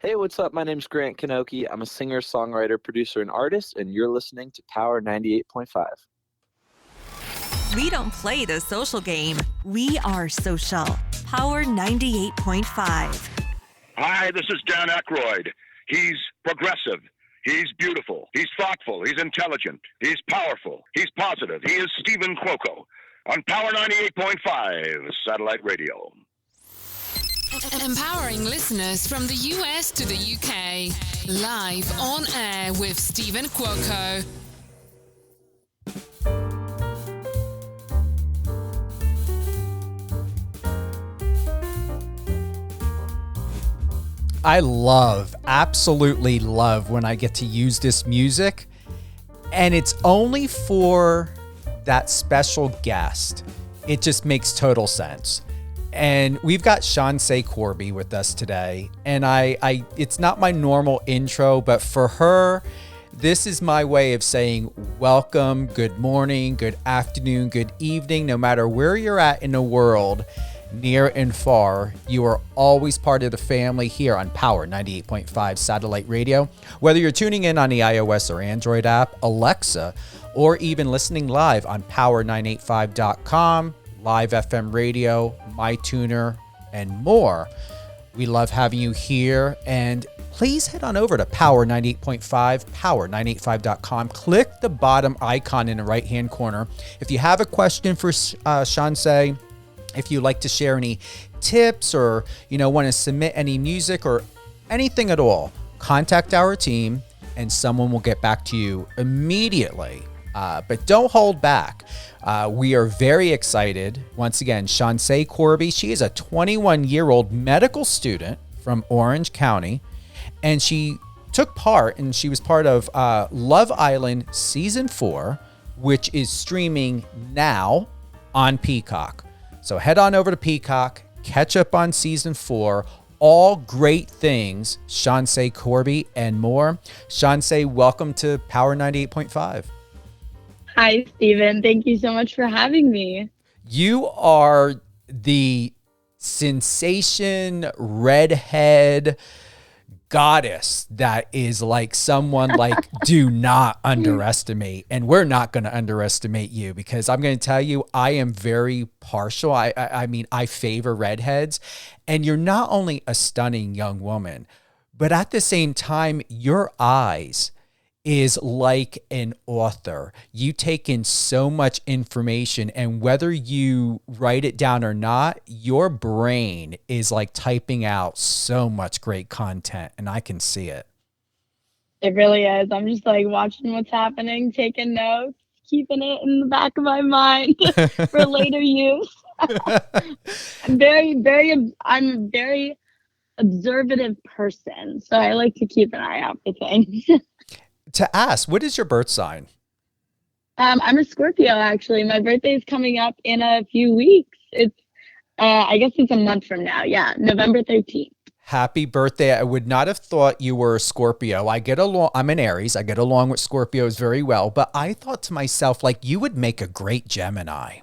Hey, what's up? My name's Grant Kanoki. I'm a singer, songwriter, producer, and artist, and you're listening to Power 98.5. We don't play the social game. We are social. Power 98.5. Hi, this is Dan Aykroyd. He's progressive. He's beautiful. He's thoughtful. He's intelligent. He's powerful. He's positive. He is Stephen Cuoco on Power 98.5 Satellite Radio. Empowering listeners from the US to the UK. Live on air with Stephen Cuoco. I absolutely love when I get to use this music, and it's only for that special guest. It just makes total sense. And we've got Chanse Corbi with us today, and I it's not my normal intro, but for her, this is my way of saying welcome, good morning, good afternoon, good evening, no matter where you're at in the world. Near and far, you are always part of the family here on Power 98.5 Satellite Radio. Whether you're tuning in on the iOS or Android app, Alexa, or even listening live on power985.com, live FM radio, MyTuner, and more, we love having you here. And please head on over to Power 98.5, power985.com. Click the bottom icon in the right-hand corner. If you have a question for Chanse, if you'd like to share any tips or, want to submit any music or anything at all, contact our team and someone will get back to you immediately. But don't hold back. We are very excited. Once again, Chanse Corbi, she is a 21-year-old medical student from Orange County, and she took part, and she was part of Love Island Season 4, which is streaming now on Peacock. So head on over to Peacock, catch up on Season 4, all great things, Chanse Corbi and more. Chanse, welcome to Power 98.5. Hi, Stephen. Thank you so much for having me. You are the sensation redhead goddess that is like someone like do not underestimate, and we're not going to underestimate you, because I'm going to tell you I am very partial. I mean I favor redheads, and you're not only a stunning young woman, but at the same time your eyes is like an author. You take in so much information, and whether you write it down or not, your brain is like typing out so much great content, and I can see it. It really is. I'm just like watching what's happening, taking notes, keeping it in the back of my mind for later use. I'm a very observative person, so I like to keep an eye out for things. To ask, what is your birth sign? I'm a Scorpio, actually. My birthday is coming up in a few weeks. It's, I guess it's a month from now. Yeah, November 13th. Happy birthday. I would not have thought you were a Scorpio. I'm an Aries. I get along with Scorpios very well, but I thought to myself, like, you would make a great Gemini.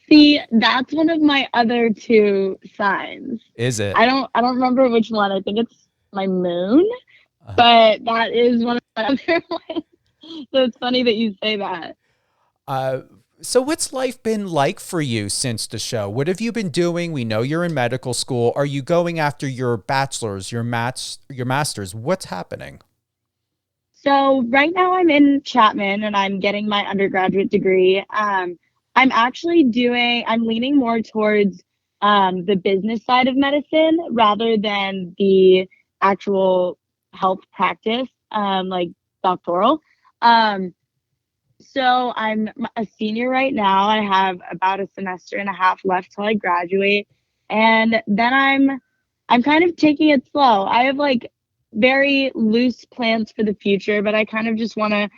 See, that's one of my other two signs. Is it? I don't remember which one. I think it's my moon. But that is one of my other ones. So it's funny that you say that. So what's life been like for you since the show? What have you been doing? We know you're in medical school. Are you going after your bachelor's, your master's? What's happening? So right now I'm in Chapman and I'm getting my undergraduate degree. I'm leaning more towards the business side of medicine rather than the actual health practice, like doctoral. So I'm a senior right now. I have about a semester and a half left till I graduate. And then I'm kind of taking it slow. I have like very loose plans for the future, but I kind of just want to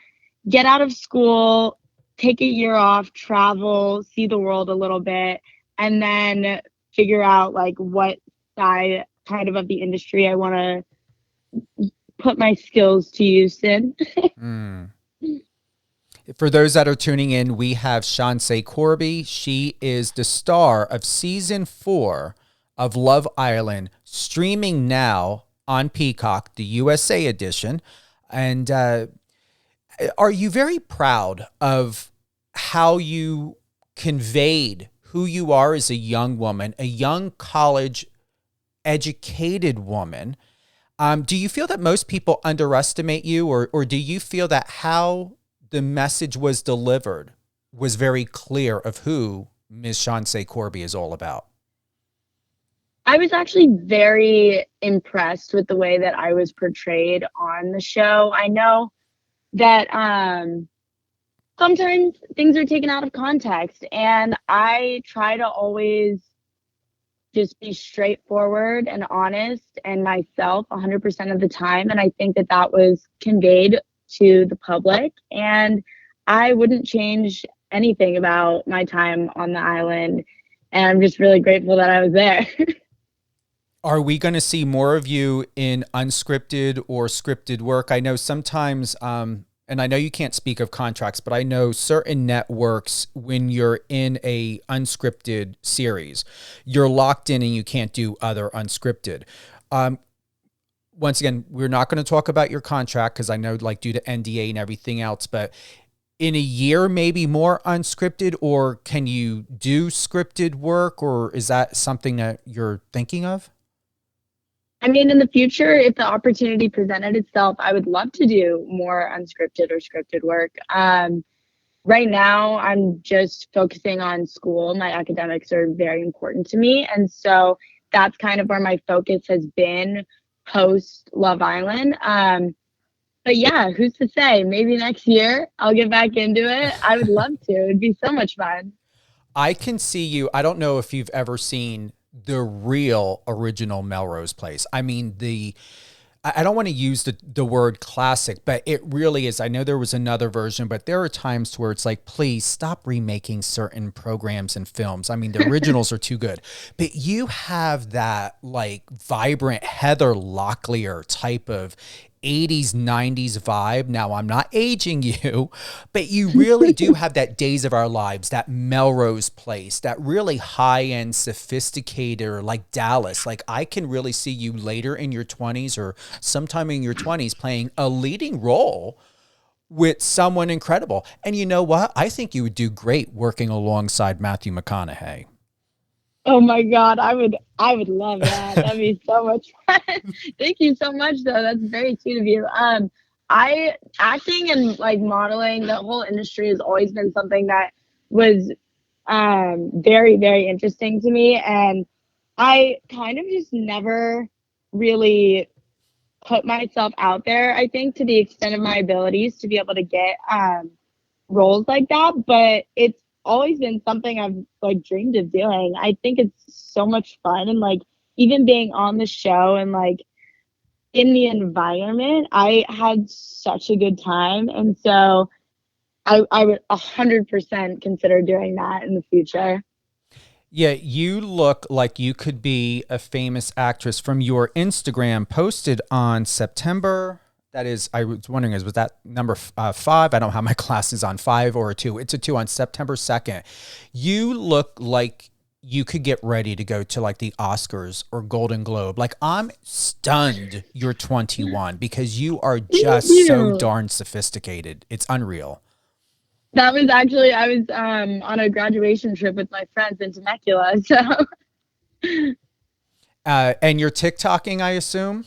get out of school, take a year off, travel, see the world a little bit, and then figure out like what side kind of the industry I want to put my skills to use in. For those that are tuning in, we have Chanse Corbi. She is the star of season 4 of Love Island, streaming now on Peacock, the USA edition. And are you very proud of how you conveyed who you are as a young woman, a young college educated woman? Do you feel that most people underestimate you, or do you feel that how the message was delivered was very clear of who Ms. Chanse Corbi is all about? I was actually very impressed with the way that I was portrayed on the show. I know that sometimes things are taken out of context, and I try to always just be straightforward and honest and myself 100% of the time. And I think that that was conveyed to the public. And I wouldn't change anything about my time on the island. And I'm just really grateful that I was there. Are we going to see more of you in unscripted or scripted work? I know sometimes, and I know you can't speak of contracts, but I know certain networks, when you're in a unscripted series, you're locked in and you can't do other unscripted. Once again, we're not going to talk about your contract because I know, like, due to NDA and everything else, but in a year, maybe more unscripted, or can you do scripted work, or is that something that you're thinking of? I mean, in the future, if the opportunity presented itself, I would love to do more unscripted or scripted work. Right now, I'm just focusing on school. My academics are very important to me. And so that's kind of where my focus has been post Love Island. But yeah, who's to say? Maybe next year I'll get back into it. I would love to. It'd be so much fun. I can see you. I don't know if you've ever seen the real original Melrose Place. I mean, I don't want to use the word classic, but it really is. I know there was another version, but there are times where it's like, please stop remaking certain programs and films. I mean, the originals are too good, but you have that like vibrant Heather Locklear type of 80s, 90s vibe. Now, I'm not aging you, but you really do have that Days of Our Lives, that Melrose Place, that really high-end, sophisticated, or like Dallas. Like, I can really see you later in your 20s or sometime in your 20s playing a leading role with someone incredible. And you know what? I think you would do great working alongside Matthew McConaughey. Oh my God, I would love that. That'd be so much fun. Thank you so much, though. That's very sweet of you. I acting and like modeling, the whole industry has always been something that was very, very interesting to me, and I kind of just never really put myself out there, I think, to the extent of my abilities to be able to get roles like that. But it's always been something I've like dreamed of doing. I think it's so much fun, and like even being on the show and like in the environment, I had such a good time. And so I would 100% consider doing that in the future. Yeah, you look like you could be a famous actress from your Instagram posted on September. That is, I was wondering, was that number 5? I don't have my glasses on, 5 or a 2. It's a 2 on September 2nd. You look like you could get ready to go to like the Oscars or Golden Globe. Like, I'm stunned you're 21 because you are just so darn sophisticated. It's unreal. That was actually, I was on a graduation trip with my friends in Temecula. So, and you're TikToking, I assume?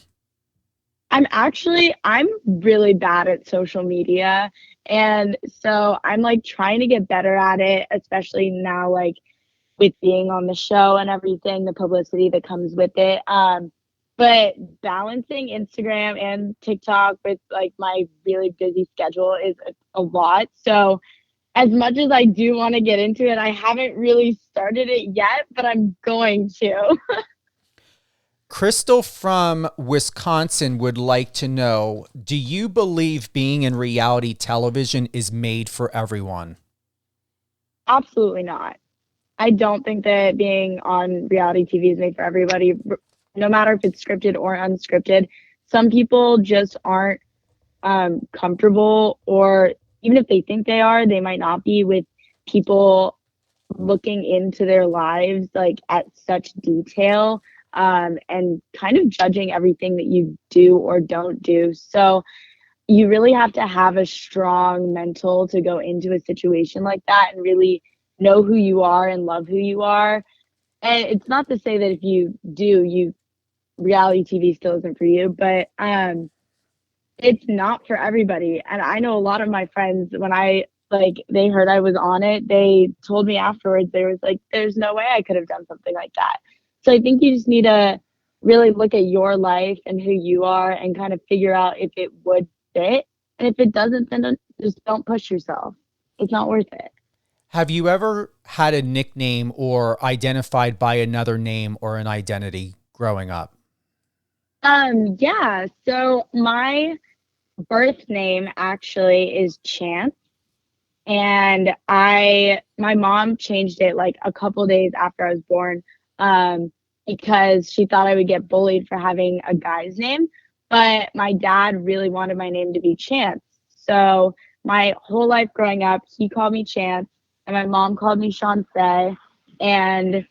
I'm really bad at social media. And so I'm like trying to get better at it, especially now, like with being on the show and everything, the publicity that comes with it. But balancing Instagram and TikTok with like my really busy schedule is a lot. So as much as I do want to get into it, I haven't really started it yet, but I'm going to. Crystal from Wisconsin would like to know, do you believe being in reality television is made for everyone? Absolutely not. I don't think that being on reality TV is made for everybody, no matter if it's scripted or unscripted. Some people just aren't comfortable, or even if they think they are, they might not be, with people looking into their lives like at such detail. and kind of judging everything that you do or don't do. So you really have to have a strong mental to go into a situation like that and really know who you are and love who you are. And it's not to say that if you do, reality TV still isn't for you, but it's not for everybody. And I know a lot of my friends, when they heard I was on it, they told me afterwards, they was like, there's no way I could have done something like that. So I think you just need to really look at your life and who you are and kind of figure out if it would fit. And if it doesn't, then just don't push yourself. It's not worth it. Have you ever had a nickname or identified by another name or an identity growing up? Yeah. So my birth name actually is Chance. And my mom changed it like a couple days after I was born, because she thought I would get bullied for having a guy's name. But my dad really wanted my name to be Chance. So my whole life growing up, he called me Chance, and my mom called me Chanse. And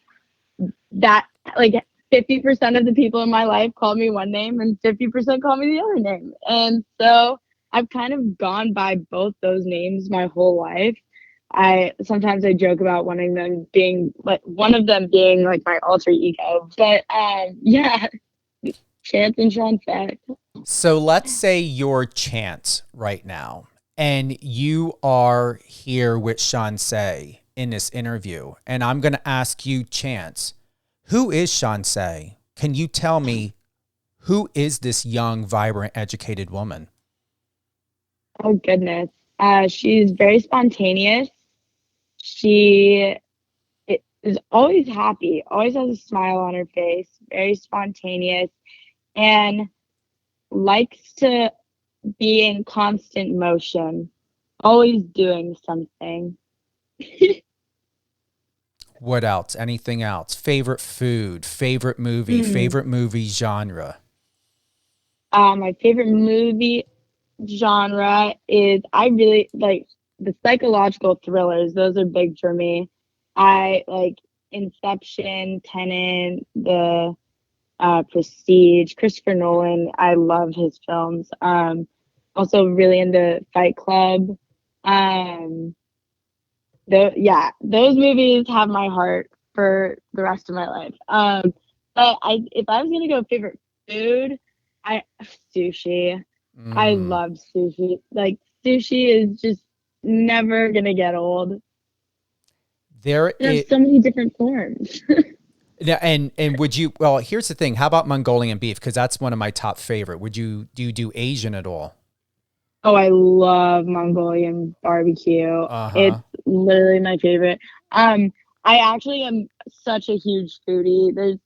that, like, 50% of the people in my life called me one name and 50% called me the other name. And so I've kind of gone by both those names my whole life. Sometimes I joke about one of them being like my alter ego. But yeah, Chance and Chanse. So let's say you're Chance right now, and you are here with Chanse in this interview, and I'm going to ask you, Chance, who is Chanse? Can you tell me, who is this young, vibrant, educated woman? Oh, goodness. She's very spontaneous. She is always happy, always has a smile on her face, very spontaneous, and likes to be in constant motion, always doing something. What else? Anything else? Favorite food, favorite movie, favorite movie genre? My favorite movie genre is, I really like the psychological thrillers. Those are big for me. I like Inception, Tenet, the Prestige, Christopher Nolan. I love his films. Also really into Fight Club. Those movies have my heart for the rest of my life. But if I was gonna go favorite food, sushi. I love sushi. Like, sushi is just never gonna get old. There's so many different forms. Yeah, and would you? Well, here's the thing. How about Mongolian beef? Because that's one of my top favorite. Do you do Asian at all? Oh, I love Mongolian barbecue. It's literally my favorite. I actually am such a huge foodie. There's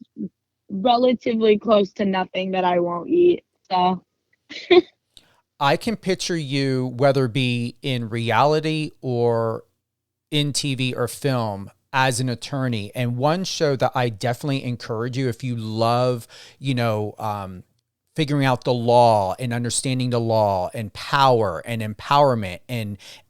relatively close to nothing that I won't eat. So I can picture you, whether it be in reality or in TV or film, as an attorney. And one show that I definitely encourage you, if you love, figuring out the law and understanding the law and power and empowerment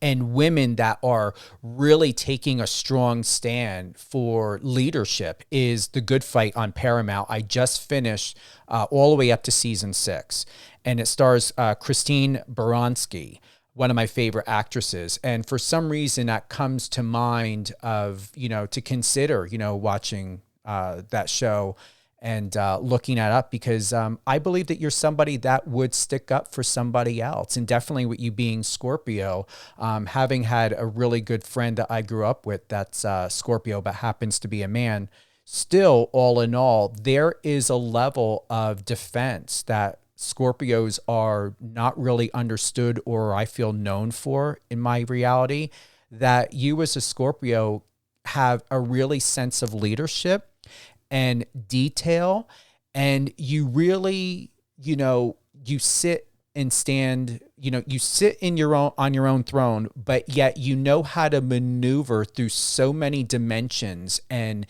and women that are really taking a strong stand for leadership, is The Good Fight on Paramount. I just finished all the way up to season 6, and it stars Christine Baranski, one of my favorite actresses. And for some reason that comes to mind of, to consider, watching that show and looking that up, because I believe that you're somebody that would stick up for somebody else. And definitely with you being Scorpio, having had a really good friend that I grew up with that's Scorpio but happens to be a man, still, all in all, there is a level of defense that Scorpios are not really understood, or I feel known for in my reality, that you as a Scorpio have a really sense of leadership and detail, and you really, you sit and stand, you sit on your own throne, but yet you know how to maneuver through so many dimensions and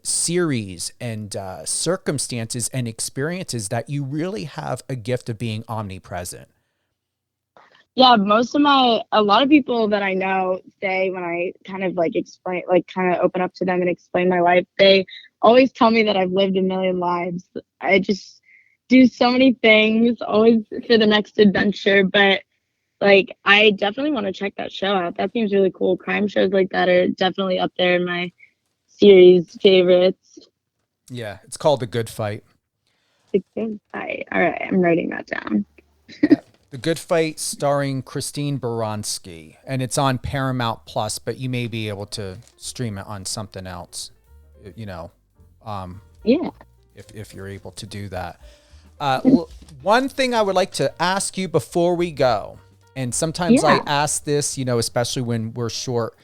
series and circumstances and experiences that you really have a gift of being omnipresent. Yeah, a lot of people that I know say when I kind of like explain, like kind of open up to them and explain my life, they always tell me that I've lived a million lives. I just do so many things, always for the next adventure. But like, I definitely want to check that show out. That seems really cool. Crime shows like that are definitely up there in my series favorites. Yeah, it's called The Good Fight. The Good Fight. All right, I'm writing that down. Yeah. The Good Fight starring Christine Baranski, and it's on Paramount Plus, but you may be able to stream it on something else, you know, Yeah. if you're able to do that. One thing I would like to ask you before we go, and sometimes I ask this, you know, especially when we're short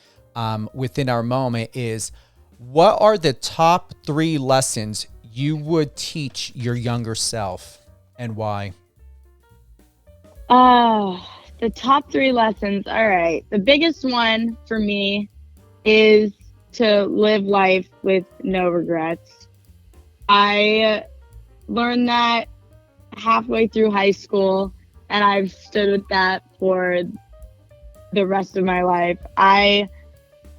within our moment, is what are the top 3 lessons you would teach your younger self and why? The top 3 lessons. All right. The biggest one for me is to live life with no regrets. I learned that halfway through high school, and I've stood with that for the rest of my life.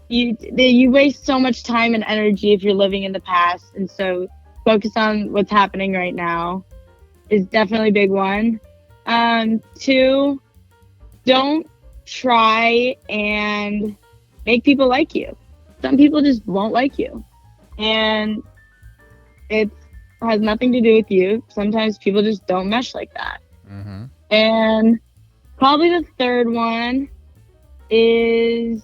You waste so much time and energy if you're living in the past, and so focus on what's happening right now is definitely a big one. 2, don't try and make people like you. Some people just won't like you, and it has nothing to do with you. Sometimes people just don't mesh like that. Mm-hmm. And probably the third one is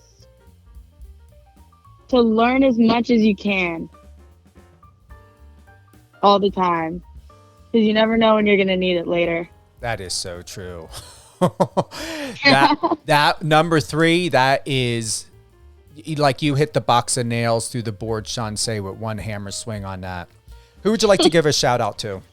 to learn as much as you can all the time, because you never know when you're going to need it later. That is so true. that number 3, that is like you hit the box of nails through the board, Chanse, with one hammer swing on that. Who would you like to give a shout out to?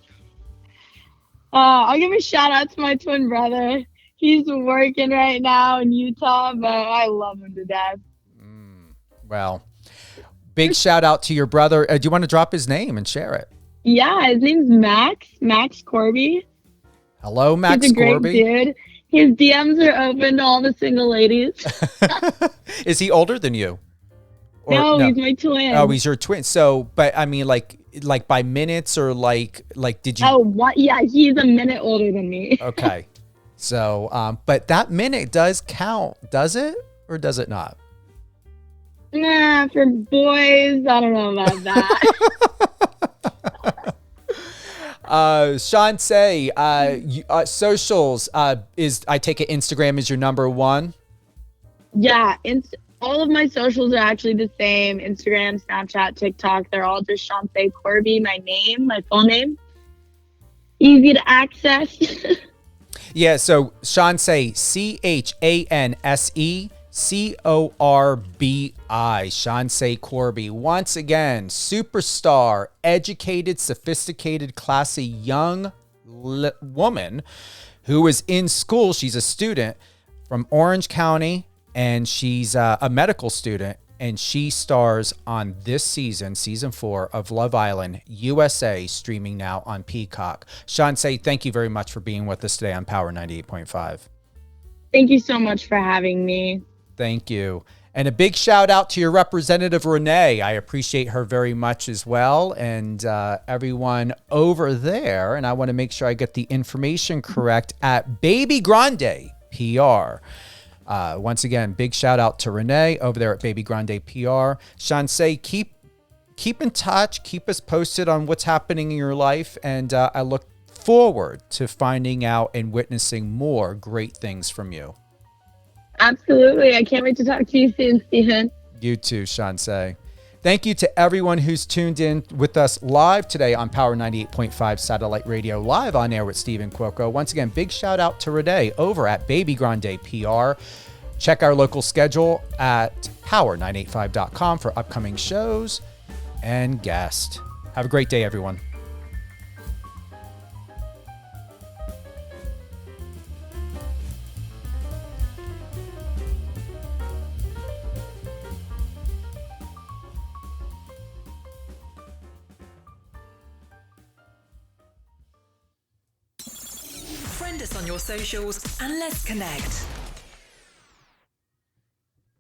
I'll give a shout out to my twin brother. He's working right now in Utah, but I love him to death. Well, big shout out to your brother. Do you want to drop his name and share it? Yeah, his name's Max Corbi. Hello, Max He's a great Corbi. dude. His DMs are open to all the single ladies. Is he older than you? No, he's my twin. Oh, he's your twin. So, but I mean, like by minutes or like did you? Oh, what? Yeah, he's a minute older than me. Okay. So, but that minute does count, does it? Or does it not? Nah, for boys, I don't know about that. Chanse, socials, I take it Instagram is your number 1? Yeah, all of my socials are actually the same. Instagram, Snapchat, TikTok, they're all just Chanse Corbi, my name, my full name. Easy to access. Yeah, so Chanse, ChanseCorbi, Chanse Corbi. Once again, superstar, educated, sophisticated, classy young woman who is in school. She's a student from Orange County, and she's a medical student, and she stars on this season 4 of Love Island USA, streaming now on Peacock. Chanse, thank you very much for being with us today on Power 98.5. Thank you so much for having me. Thank you. And a big shout out to your representative, Renee. I appreciate her very much as well. And everyone over there, and I want to make sure I get the information correct, at Baby Grande PR. Once again, big shout out to Renee over there at Baby Grande PR. Chanse, keep in touch. Keep us posted on what's happening in your life. And I look forward to finding out and witnessing more great things from you. Absolutely. I can't wait to talk to you soon, Stephen. You too, Chanse. Thank you to everyone who's tuned in with us live today on Power 98.5 Satellite Radio, live on air with Stephen Cuoco. Once again, big shout out to Renee over at Baby Grande PR. Check our local schedule at power985.com for upcoming shows and guests. Have a great day, everyone. us on your socials and let's connect.